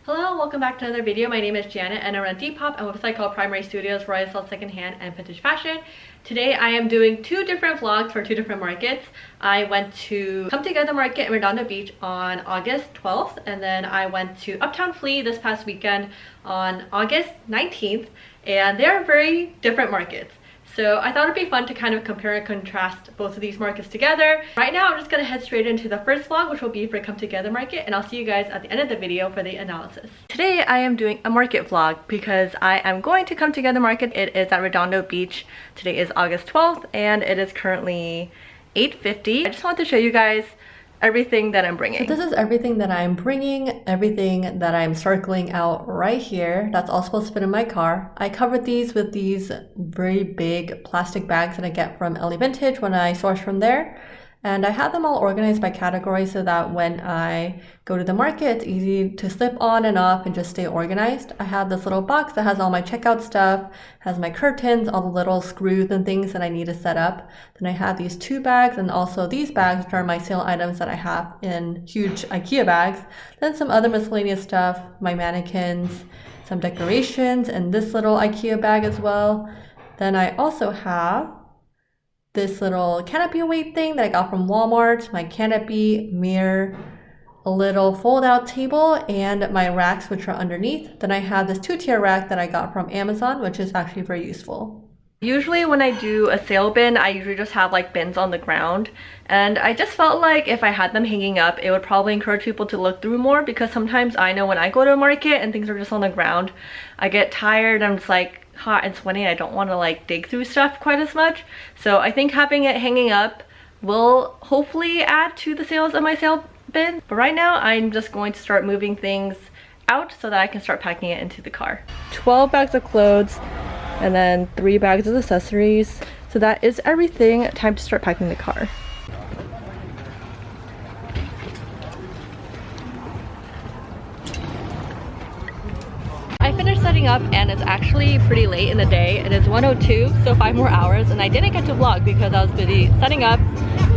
Hello, welcome back to another video. My name is Janet and I run Depop, a website called Primarie Studios where I sell secondhand and vintage fashion. Today I am doing two different vlogs for two different markets. I went to Come Together Market in Redondo Beach on August 12th, and then I went to Uptown Flea this past weekend on August 19th, and they're very different markets. So I thought it'd be fun to kind of compare and contrast both of these markets together. Right now, I'm just gonna head straight into the first vlog, which will be for Come Together Market, and I'll see you guys at the end of the video for the analysis. Today, I am doing a market vlog because I am going to Come Together Market. It is at Redondo Beach. Today is August 12th, and it is currently 8:50. I just want to show you guys everything that I'm bringing. So this is everything that I'm bringing, everything that I'm circling out right here. That's all supposed to fit in my car. I covered these with these very big plastic bags that I get from LA Vintage when I source from there. And I have them all organized by category so that when I go to the market, it's easy to slip on and off and just stay organized. I have this little box that has all my checkout stuff, has my curtains, all the little screws and things that I need to set up. Then I have these two bags and also these bags, which are my sale items that I have in huge IKEA bags. Then some other miscellaneous stuff, my mannequins, some decorations, and this little IKEA bag as well. Then I also have this little canopy weight thing that I got from Walmart, my canopy, mirror, a little fold-out table, and my racks, which are underneath. Then I have this two-tier rack that I got from Amazon, which is actually very useful. Usually when I do a sale bin, I usually just have like bins on the ground, and I just felt like if I had them hanging up, it would probably encourage people to look through more, because sometimes I know when I go to a market and things are just on the ground, I get tired, I'm just like hot and sweaty, I don't want to like dig through stuff quite as much. So I think having it hanging up will hopefully add to the sales of my sale bin. But right now I'm just going to start moving things out so that I can start packing it into the car. 12 bags of clothes and then 3 bags of accessories. So that is everything. Time to start packing the car. I finished setting up and it's actually pretty late in the day. It is 1:02, so 5 more hours, and I didn't get to vlog because I was busy setting up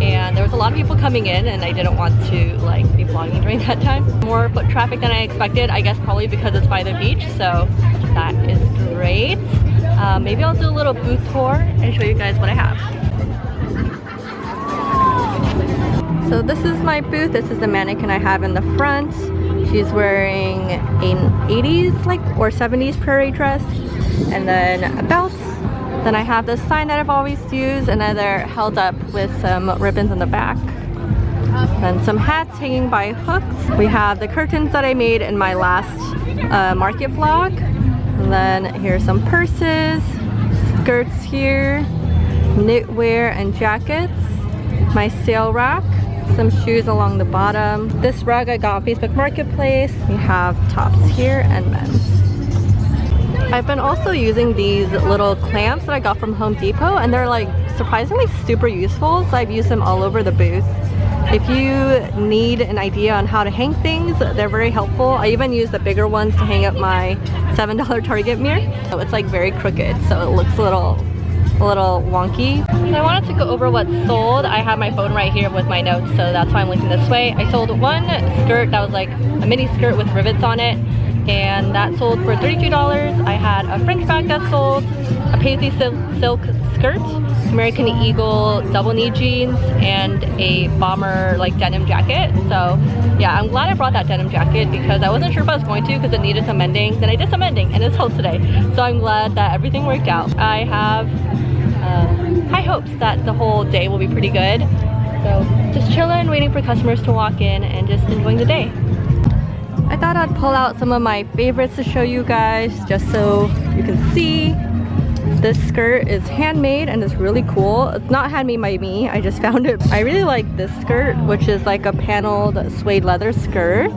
and there was a lot of people coming in and I didn't want to like be vlogging during that time. More foot traffic than I expected, I guess probably because it's by the beach, so that is great. Maybe I'll do a little booth tour and show you guys what I have. So this is my booth. This is the mannequin I have in the front. She's wearing an 80s like or 70s prairie dress, and then a belt. Then I have this sign that I've always used, another held up with some ribbons in the back. Then some hats hanging by hooks. We have the curtains that I made in my last market vlog. And then here's some purses, skirts here, knitwear and jackets, my sale rack, some shoes along the bottom. This rug I got on Facebook Marketplace. We have tops here and men's. I've been also using these little clamps that I got from Home Depot, and they're like surprisingly super useful, so I've used them all over the booth. If you need an idea on how to hang things, they're very helpful. I even use the bigger ones to hang up my $7 Target mirror. So it's like very crooked, so it looks a little wonky. So I wanted to go over what sold. I have my phone right here with my notes, so that's why I'm looking this way. I sold one skirt that was like a mini skirt with rivets on it, and that sold for $32. I had a French bag that sold, a paisley silk skirt, American Eagle double knee jeans, and a bomber like denim jacket. So yeah, I'm glad I brought that denim jacket because I wasn't sure if I was going to because it needed some mending. Then I did some mending and it's sold today. So I'm glad that everything worked out. I have high hopes that the whole day will be pretty good. So just chilling, waiting for customers to walk in and just enjoying the day. I thought I'd pull out some of my favorites to show you guys just so you can see. This skirt is handmade and it's really cool. It's not handmade by me, I just found it. I really like this skirt, which is like a paneled suede leather skirt.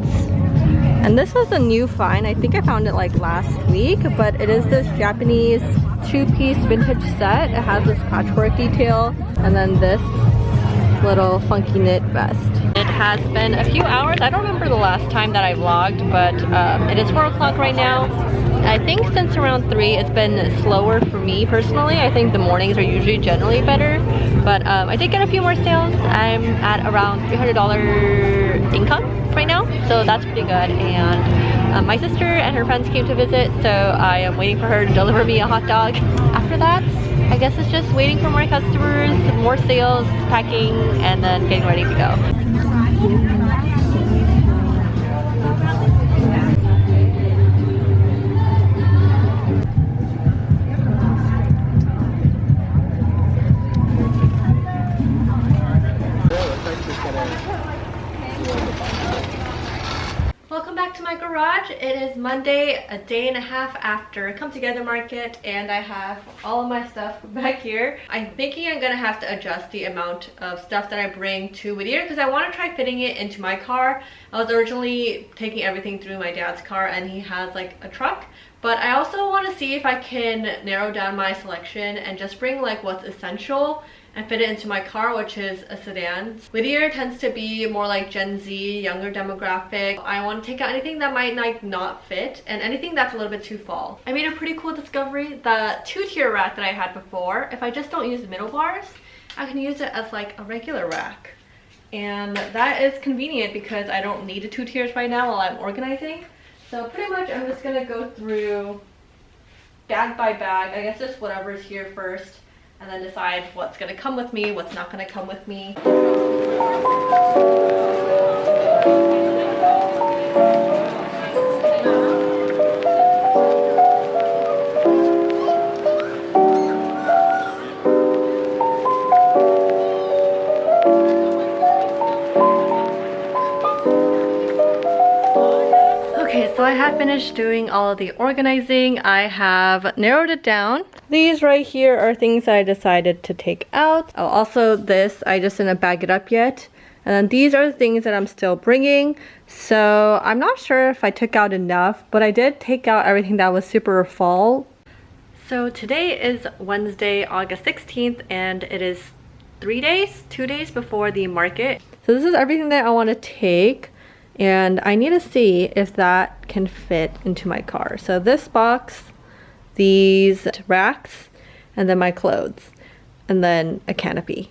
And this was a new find. I think I found it like last week, but it is this Japanese 2-piece vintage set. It has this patchwork detail and then this little funky knit vest. It has been a few hours. I don't remember the last time that I vlogged, but it is 4 o'clock right now. I think since around 3 it's been slower for me personally. I think the mornings are usually generally better, but I did get a few more sales. I'm at around $300 income right now, so that's pretty good. And My sister and her friends came to visit, so I am waiting for her to deliver me a hot dog. After that, I guess it's just waiting for more customers, more sales, packing, and then getting ready to go. Welcome back to my garage. It is Monday, a day and a half after Come Together Market, and I have all of my stuff back here. I'm thinking I'm gonna have to adjust the amount of stuff that I bring to Whittier because I want to try fitting it into my car. I was originally taking everything through my dad's car and he has like a truck, but I also want to see if I can narrow down my selection and just bring like what's essential and fit it into my car, which is a sedan. Whittier tends to be more like Gen Z, younger demographic. I want to take out anything that might like not fit and anything that's a little bit too fall. I made a pretty cool discovery. The 2-tier rack that I had before, if I just don't use the middle bars, I can use it as like a regular rack. And that is convenient because I don't need the 2 tiers right now while I'm organizing. So pretty much I'm just gonna go through bag by bag, I guess just whatever's here first, and then decide what's gonna come with me, what's not gonna come with me. Okay, so I have finished doing all of the organizing. I have narrowed it down. These right here are things I decided to take out. Oh, also this, I just didn't bag it up yet. And then these are the things that I'm still bringing. So I'm not sure if I took out enough, but I did take out everything that was super fall. So today is Wednesday, August 16th, and it is 2 days before the market. So this is everything that I want to take. And I need to see if that can fit into my car. So this box, these racks, and then my clothes, and then a canopy,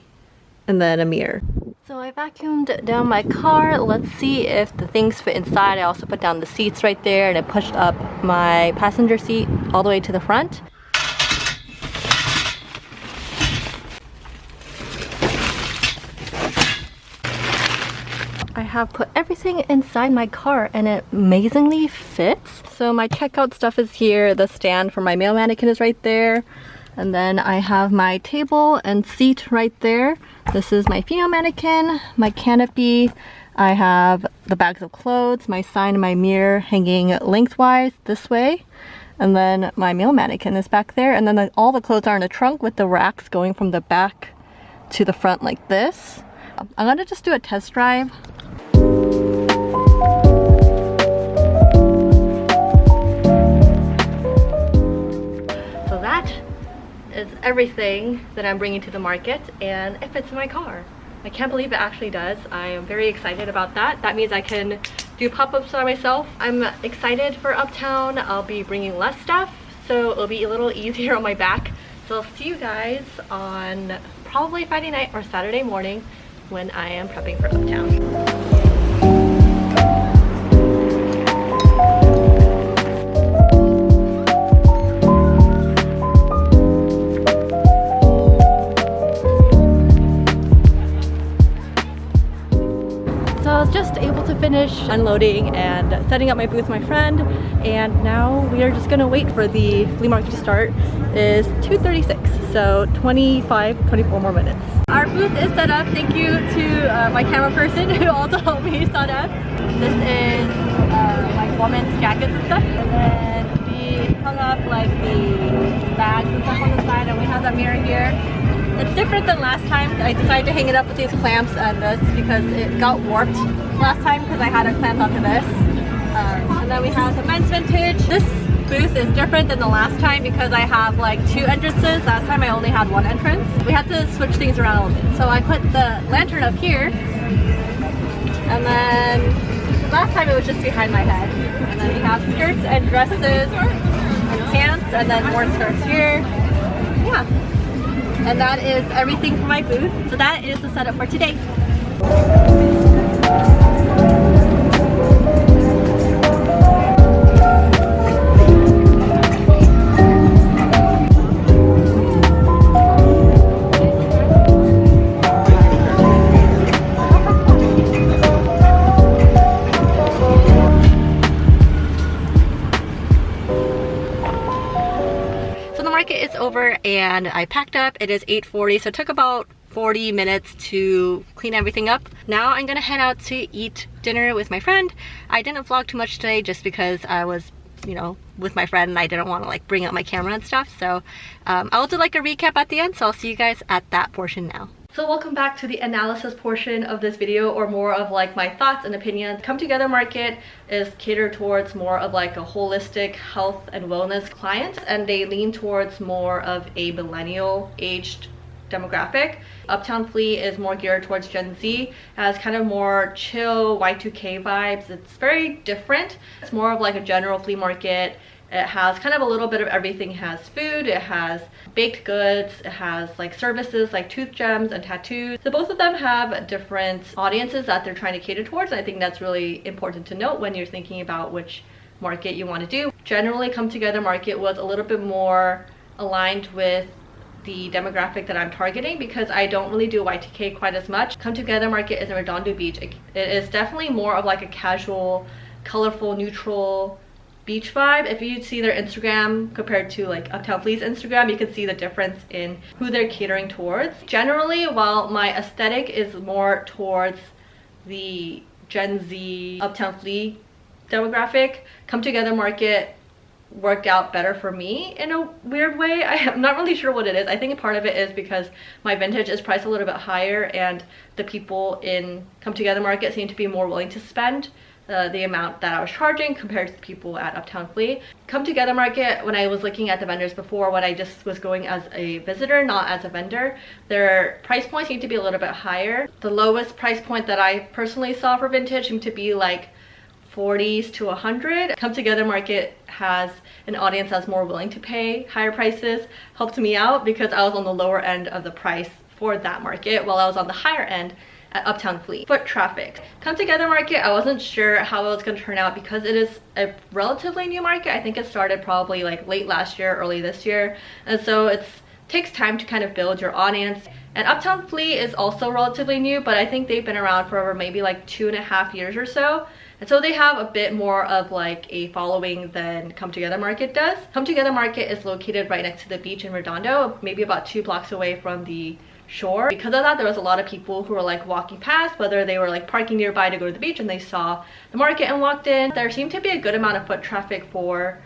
and then a mirror. So I vacuumed down my car. Let's see if the things fit inside. I also put down the seats right there, and I pushed up my passenger seat all the way to the front. I have put everything inside my car and it amazingly fits. So my checkout stuff is here. The stand for my mail mannequin is right there. And then I have my table and seat right there. This is my female mannequin, my canopy. I have the bags of clothes, my sign and my mirror hanging lengthwise this way. And then my male mannequin is back there. And then all the clothes are in a trunk with the racks going from the back to the front like this. I'm gonna just do a test drive. So that is everything that I'm bringing to the market, and it fits in my car. I can't believe it actually does. I am very excited about that. That means I can do pop-ups by myself. I'm excited for Uptown. I'll be bringing less stuff, so it'll be a little easier on my back. So I'll see you guys on probably Friday night or Saturday morning when I am prepping for Uptown. Just able to finish unloading and setting up my booth with my friend, and now we are just gonna wait for the flea market to start. It is 2:36, so 24 more minutes. Our booth is set up. Thank you to my camera person who also helped me set up. This is like women's jackets and stuff, and then we hung up like the bags and stuff on the side, and we have that mirror here. It's different than last time. I decided to hang it up with these clamps and this because it got warped last time because I had a clamp onto this. And then we have the men's vintage. This booth is different than the last time because I have like 2 entrances. Last time I only had 1 entrance. We had to switch things around a little bit. So I put the lantern up here, and then last time it was just behind my head. And then we have skirts and dresses and pants, and then more skirts here. Yeah. And that is everything for my booth. So that is the setup for today. over and I packed up. It is 8:40, so it took about 40 minutes to clean everything up. Now I'm gonna head out to eat dinner with my friend. I didn't vlog too much today just because I was, you know, with my friend and I didn't want to like bring out my camera and stuff. So I'll do like a recap at the end, so I'll see you guys at that portion now. So welcome back to the analysis portion of this video, or more of like my thoughts and opinions. Come Together Market is catered towards more of like a holistic health and wellness clients, and they lean towards more of a millennial aged demographic. Uptown Flea is more geared towards Gen Z, has kind of more chill Y2K vibes. It's very different. It's more of like a general flea market. It has kind of a little bit of everything. It has food, it has baked goods, it has like services like tooth gems and tattoos. So both of them have different audiences that they're trying to cater towards, and I think that's really important to note when you're thinking about which market you want to do. Generally, Come Together Market was a little bit more aligned with the demographic that I'm targeting, because I don't really do Y2K quite as much. Come Together Market is in Redondo Beach. It is definitely more of like a casual, colorful, neutral beach vibe. If you see their Instagram compared to like Uptown Flea's Instagram, you can see the difference in who they're catering towards. Generally, while my aesthetic is more towards the Gen Z Uptown Flea demographic, Come Together Market worked out better for me in a weird way. I'm not really sure what it is. I think a part of it is because my vintage is priced a little bit higher, and the people in Come Together Market seem to be more willing to spend the amount that I was charging compared to the people at Uptown Flea. Come Together Market, when I was looking at the vendors before, when I just was going as a visitor, not as a vendor, their price points seem to be a little bit higher. The lowest price point that I personally saw for vintage seemed to be like 40s to 100. Come Together Market has an audience that's more willing to pay higher prices. Helped me out because I was on the lower end of the price for that market, while I was on the higher end at Uptown Flea. Foot traffic. Come Together Market, I wasn't sure how it was going to turn out because it is a relatively new market. I think it started probably like late last year, early this year, and so it takes time to kind of build your audience. And Uptown Flea is also relatively new, but I think they've been around for over maybe like 2.5 years or so. And so they have a bit more of like a following than Come Together Market does. Come Together Market is located right next to the beach in Redondo, maybe about 2 blocks away from the shore. Because of that, there was a lot of people who were like walking past, whether they were like parking nearby to go to the beach and they saw the market and walked in. There seemed to be a good amount of foot traffic for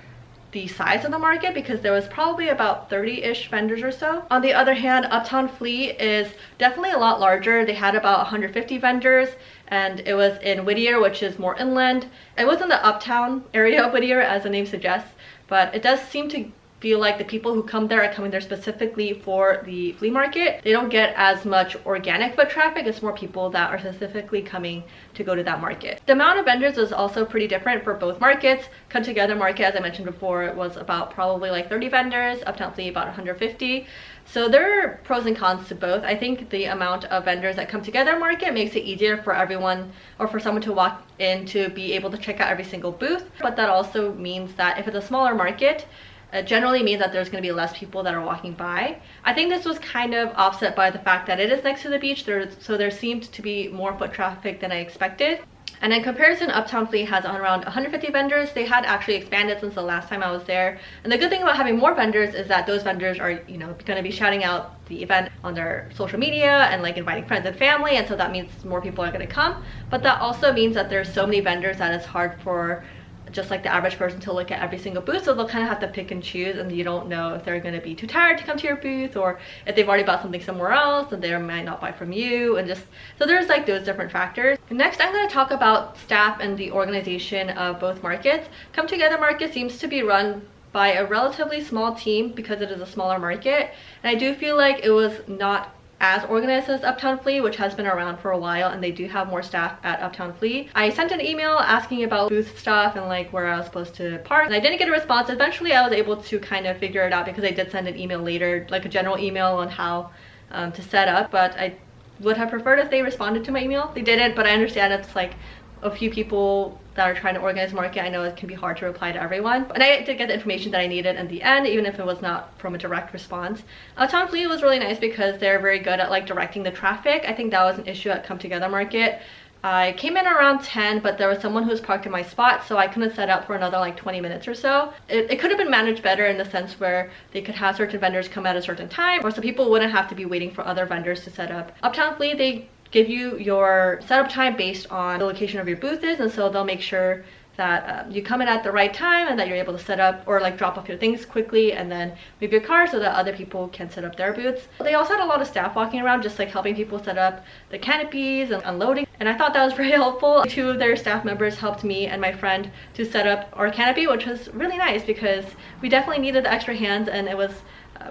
the size of the market, because there was probably about 30-ish vendors or so. On the other hand, Uptown Flea is definitely a lot larger. They had about 150 vendors, and it was in Whittier, which is more inland. It was in the Uptown area of Whittier, as the name suggests, but it does seem to feel like the people who come there are coming there specifically for the flea market. They don't get as much organic foot traffic. It's more people that are specifically coming to go to that market. The amount of vendors is also pretty different for both markets. Come Together Market, as I mentioned before, it was about probably like 30 vendors. Uptown Flea about 150. So there are pros and cons to both. I think the amount of vendors that Come Together Market makes it easier for everyone, or for someone to walk in to be able to check out every single booth. But that also means that if it's a smaller market, it generally means that there's going to be less people that are walking by. I think this was kind of offset by the fact that it is next to the beach, so there seemed to be more foot traffic than I expected. And in comparison, Uptown Flea has around 150 vendors. They had actually expanded since the last time I was there. And the good thing about having more vendors is that those vendors are, you know, going to be shouting out the event on their social media and like inviting friends and family, and so that means more people are going to come. But that also means that there's so many vendors that it's hard for just like the average person to look at every single booth, so they'll kind of have to pick and choose, and you don't know if they're going to be too tired to come to your booth, or if they've already bought something somewhere else and they might not buy from you, and just so there's like those different factors. Next, I'm going to talk about staff and the organization of both markets. Come Together Market seems to be run by a relatively small team because it is a smaller market, and I do feel like it was not as organized as Uptown Flea, which has been around for a while, and they do have more staff at Uptown Flea. I sent an email asking about booth stuff and like where I was supposed to park, and I didn't get a response. Eventually I was able to kind of figure it out because I did send an email later, like a general email on how to set up, but I would have preferred if they responded to my email. They didn't, but I understand it's like a few people that are trying to organize market. I know it can be hard to reply to everyone, and I did get the information that I needed in the end, even if it was not from a direct response. Uptown Flea was really nice because they're very good at like directing the traffic. I think that was an issue at Come Together Market. I came in around 10, but there was someone who was parked in my spot, so I couldn't set up for another like 20 minutes or so. It could have been managed better in the sense where they could have certain vendors come at a certain time, or so people wouldn't have to be waiting for other vendors to set up. Uptown Flea, they give you your setup time based on the location of your booth is, and so they'll make sure that you come in at the right time and that you're able to set up or like drop off your things quickly and then move your car so that other people can set up their booths. They also had a lot of staff walking around just like helping people set up the canopies and unloading, and I thought that was very helpful. 2 of their staff members helped me and my friend to set up our canopy, which was really nice because we definitely needed the extra hands, and it was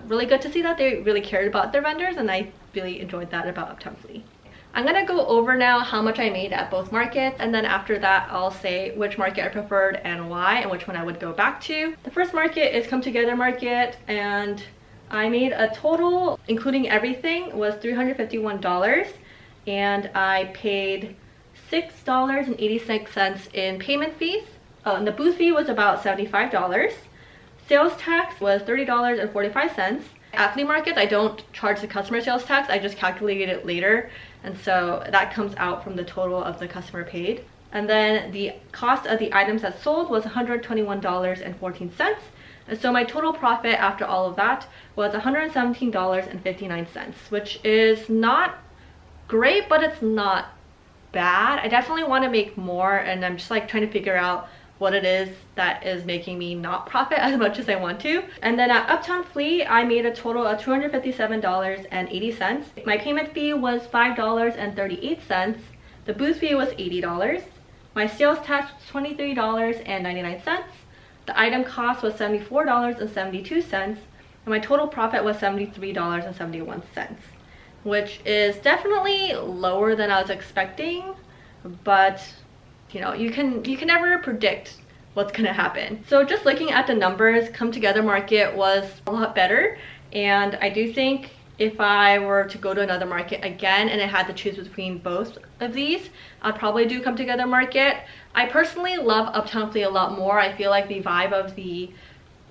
really good to see that they really cared about their vendors, and I really enjoyed that about Uptown Flea. I'm gonna go over now how much I made at both markets, and then after that I'll say which market I preferred and why, and which one I would go back to. The first market is Come Together Market, and I made a total, including everything, was $351, and I paid $6.86 in payment fees. And the booth fee was about $75. Sales tax was $30.45. At flea markets, I don't charge the customer sales tax, I just calculate it later, and so that comes out from the total of the customer paid. And then the cost of the items that sold was $121.14, and so my total profit after all of that was $117.59, which is not great, but it's not bad. I definitely want to make more, and I'm just like trying to figure out what it is that is making me not profit as much as I want to. And then at Uptown Flea, I made a total of $257.80. My payment fee was $5.38. The booth fee was $80. My sales tax was $23.99. The item cost was $74.72, and my total profit was $73.71, which is definitely lower than I was expecting, but you know, you can never predict what's gonna happen. So just looking at the numbers, Come Together Market was a lot better, and I do think if I were to go to another market again and I had to choose between both of these, I'd probably do Come Together Market. I personally love Uptown Flea a lot more. I feel like the vibe of the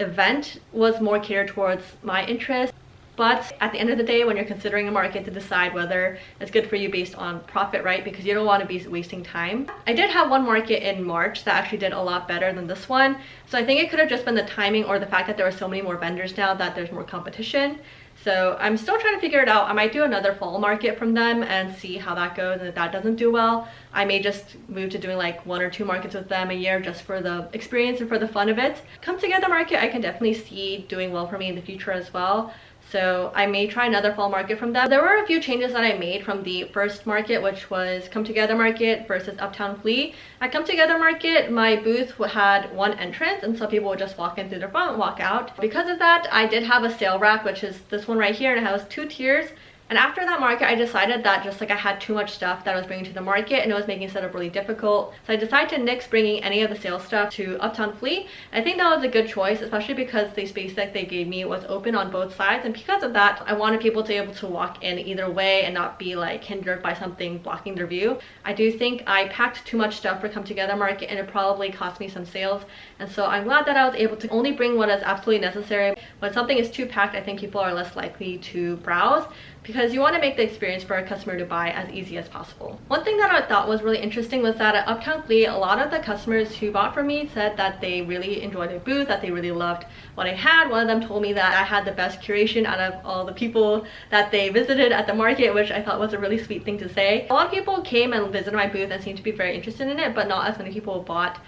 event was more catered towards my interest. But at the end of the day, when you're considering a market, to decide whether it's good for you based on profit, right? Because you don't want to be wasting time. I did have one market in March that actually did a lot better than this one. So I think it could have just been the timing or the fact that there are so many more vendors now that there's more competition. So I'm still trying to figure it out. I might do another fall market from them and see how that goes, and if that doesn't do well, I may just move to doing like 1 or 2 markets with them a year just for the experience and for the fun of it. Come Together Market, I can definitely see doing well for me in the future as well. So I may try another fall market from them. There were a few changes that I made from the first market, which was Come Together Market versus Uptown Flea. At Come Together Market, my booth had 1 entrance, and so people would just walk in through the front and walk out. Because of that, I did have a sale rack, which is this one right here, and it has 2 tiers. And after that market, I decided that just like I had too much stuff that I was bringing to the market and it was making setup really difficult. So I decided to nix bringing any of the sales stuff to Uptown Flea. I think that was a good choice, especially because the space that they gave me was open on both sides. And because of that, I wanted people to be able to walk in either way and not be like hindered by something blocking their view. I do think I packed too much stuff for Come Together Market and it probably cost me some sales. And so I'm glad that I was able to only bring what is absolutely necessary. When something is too packed, I think people are less likely to browse, because you want to make the experience for a customer to buy as easy as possible. One thing that I thought was really interesting was that at Uptown Flea, a lot of the customers who bought from me said that they really enjoyed the booth, that they really loved what I had. One of them told me that I had the best curation out of all the people that they visited at the market, which I thought was a really sweet thing to say. A lot of people came and visited my booth and seemed to be very interested in it, but not as many people bought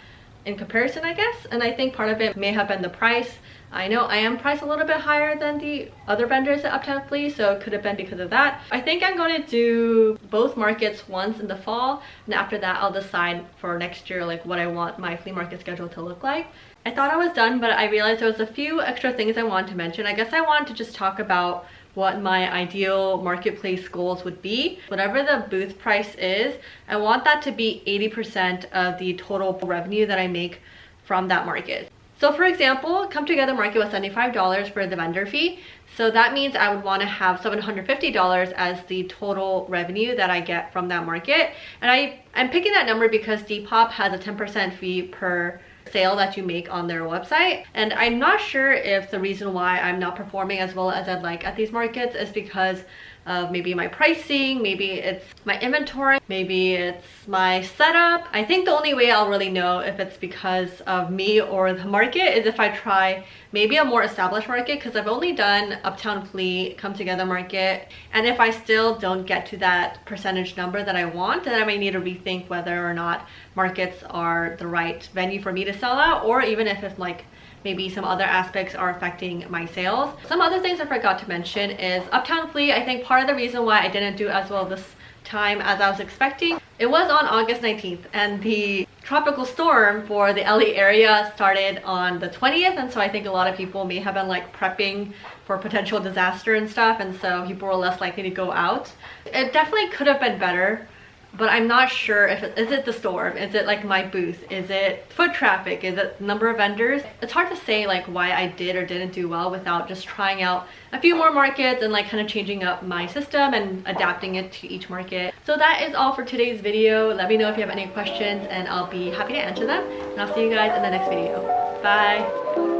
in comparison, I guess. And I think part of it may have been the price. I know I am priced a little bit higher than the other vendors at Uptown Flea, so it could have been because of that. I think I'm going to do both markets once in the fall, and after that I'll decide for next year like what I want my flea market schedule to look like. I thought I was done, but I realized there was a few extra things I wanted to mention. I guess I wanted to just talk about what my ideal marketplace goals would be. Whatever the booth price is, I want that to be 80% of the total revenue that I make from that market. So for example, Come Together Market was $75 for the vendor fee. So that means I would want to have $750 as the total revenue that I get from that market. And I'm picking that number because Depop has a 10% fee per sale that you make on their website. And I'm not sure if the reason why I'm not performing as well as I'd like at these markets is because of maybe my pricing, maybe it's my inventory, maybe it's my setup. I think the only way I'll really know if it's because of me or the market is if I try maybe a more established market, because I've only done Uptown, Flea, Come Together Market, and if I still don't get to that percentage number that I want, then I may need to rethink whether or not markets are the right venue for me to sell at, or even if it's like maybe some other aspects are affecting my sales. Some other things I forgot to mention is Uptown Flea. I think part of the reason why I didn't do as well this time as I was expecting, it was on August 19th and the tropical storm for the LA area started on the 20th, and so I think a lot of people may have been like prepping for potential disaster and stuff, and so people were less likely to go out. It definitely could have been better, but I'm not sure if is it the storm, is it like my booth, is it foot traffic, is it number of vendors? It's hard to say like why I did or didn't do well without just trying out a few more markets and like kind of changing up my system and adapting it to each market. So that is all for today's video. Let me know if you have any questions and I'll be happy to answer them, and I'll see you guys in the next video. Bye.